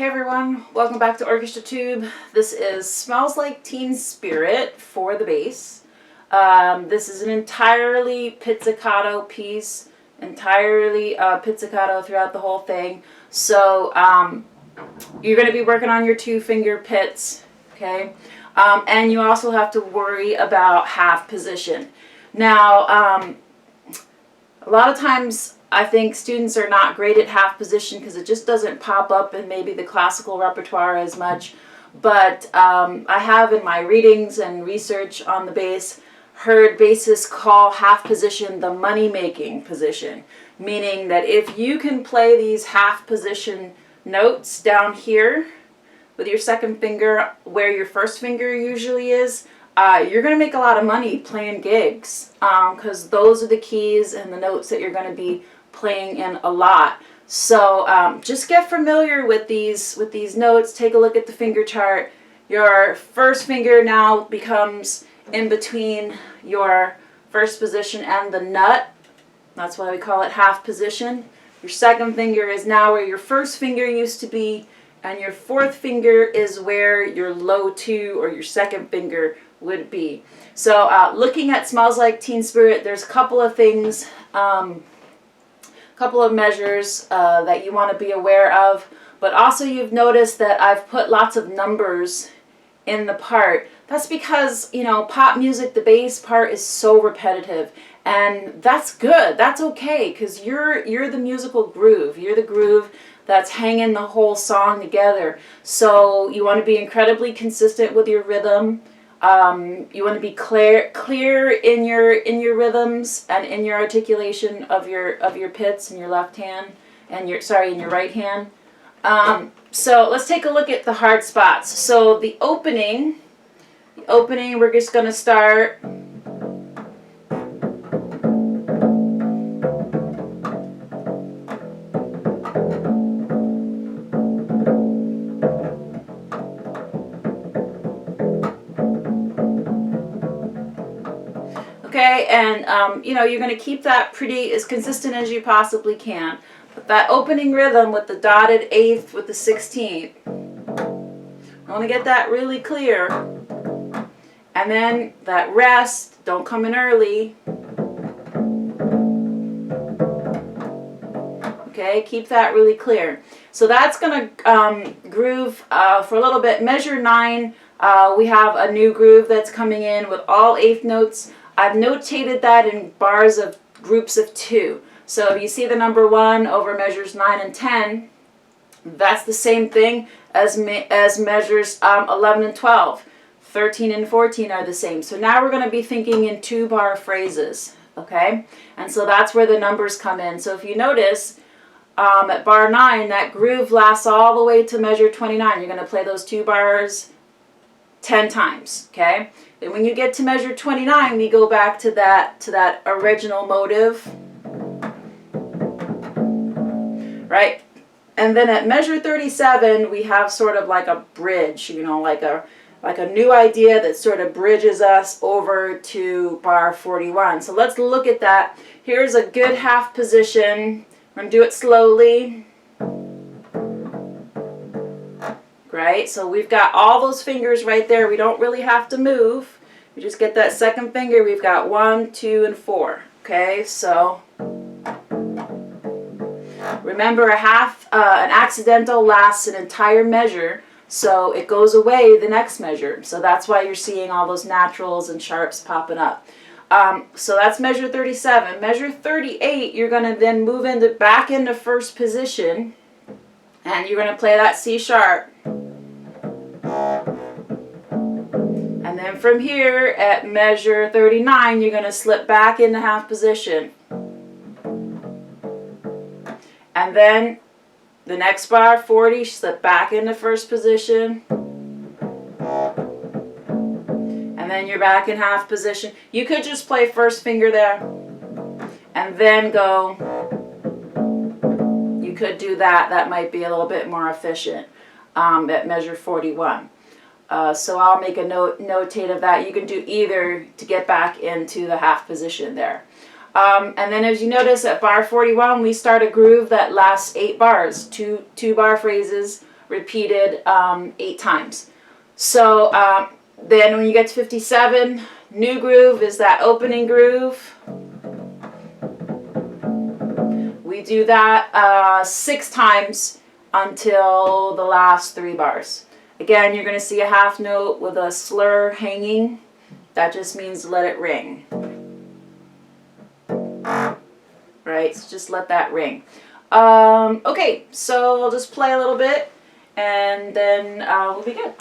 Hey everyone, welcome back to Orchestra Tube. This is Smells Like Teen Spirit for the bass. This is an entirely pizzicato piece, entirely pizzicato throughout the whole thing. So you're going to be working on your 2-finger pizz, okay? And you also have to worry about half position. Now, a lot of times I think students are not great at half position because it just doesn't pop up in maybe the classical repertoire as much. But I have in my readings and research on the bass heard bassists call half position the money-making position, meaning that if you can play these half position notes down here with your second finger where your first finger usually is, you're going to make a lot of money playing gigs because those are the keys and the notes that you're going to be playing in a lot. So just get familiar with these notes. Take a look at the finger chart. Your first finger now becomes in between your first position and the nut. That's why we call it half position. Your second finger is now where your first finger used to be, and your fourth finger is where your low 2 or your second finger would be. So looking at Smells Like Teen Spirit, there's a couple of things, couple of measures that you want to be aware of, but also you've noticed that I've put lots of numbers in the part. That's because, you know, pop music, the bass part is so repetitive, and that's good. That's okay, because you're the musical groove. You're the groove that's hanging the whole song together. So you want to be incredibly consistent with your rhythm. You want to be clear in your rhythms and in your articulation of your pits in your left hand and in your right hand. So let's take a look at the hard spots. So the opening, we're just going to start. Okay, and you know, you're going to keep that pretty as consistent as you possibly can. But that opening rhythm with the dotted 8th with the 16th, I want to get that really clear. And then that rest, don't come in early. Okay, keep that really clear. So that's going to groove for a little bit. Measure 9, we have a new groove that's coming in with all 8th notes. I've notated that in bars of groups of 2. So you see the number 1 over measures 9 and 10. That's the same thing as measures 11 and 12. 13 and 14 are the same. So now we're going to be thinking in 2-bar phrases. Okay? And so that's where the numbers come in. So if you notice, at bar 9, that groove lasts all the way to measure 29. You're going to play those 2 bars 10 times. Okay? Then when you get to measure 29, we go back to that original motive, right? And then at measure 37, we have sort of like a bridge, you know, like a new idea that sort of bridges us over to bar 41. So let's look at that. Here's a good half position. We're going to do it slowly. Right? So we've got all those fingers right there. We don't really have to move. We just get that second finger. We've got 1, 2, and 4. Okay, so remember an accidental lasts an entire measure, so it goes away the next measure. So that's why you're seeing all those naturals and sharps popping up. So that's measure 37. Measure 38, you're going to then move back into first position, and you're going to play that C sharp. And then from here at measure 39, you're going to slip back into half position. And then the next bar, 40, slip back into first position. And then you're back in half position. You could just play first finger there and then go. You could do that. That might be a little bit more efficient at measure 41. So I'll make a notate of that. You can do either to get back into the half position there. And then as you notice at bar 41, we start a groove that lasts 8 bars, two bar phrases repeated 8 times. So then when you get to 57, new groove is that opening groove. We do that 6 times until the last 3 bars. Again, you're going to see a half note with a slur hanging. That just means let it ring. Right, so just let that ring. Okay, so I'll just play a little bit and then we'll be good.